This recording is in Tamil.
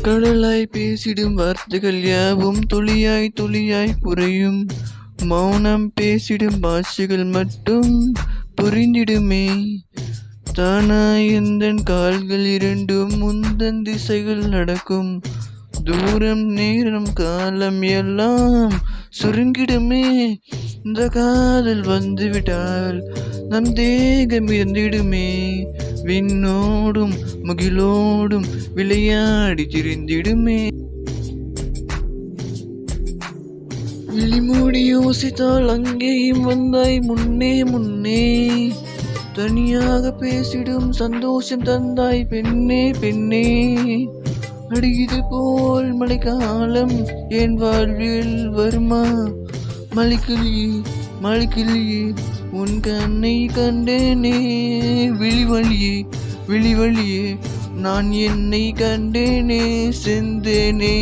கடலாய் பேசிடும் வார்த்தைகள் யாவும் துளியாய் துளியாய் குறையும். மௌனம் பேசிடும் பாஷைகள் மட்டும் புரிந்திடுமே. தானாய் எந்தன் கால்கள் இரண்டும் முந்தன் திசைகள் நடக்கும். தூரம் நேரம் காலம் எல்லாம் சுருங்கிடுமே. இந்த காதல் வந்துவிட்டால் நம் தேகம் இருந்திடுமே. விண்ணோடும் முகிலோடும் விளையாடி திரிந்திடுமே. விழிமூடி யோசித்தால் அங்கேயும் வந்தாய் முன்னே முன்னே. தனியாக பேசிடும் சந்தோஷம் தந்தாய் பெண்ணே பெண்ணே. அடியது போல் மழைக்காலம் என் வாழ்வில் வருமா? மழைக்கிளியே மழைக்கிளியே உன் கண்ணை கண்டேனே. விழிவழியே விழிவழியே நான் என்னை கண்டேனே செந்தேனே.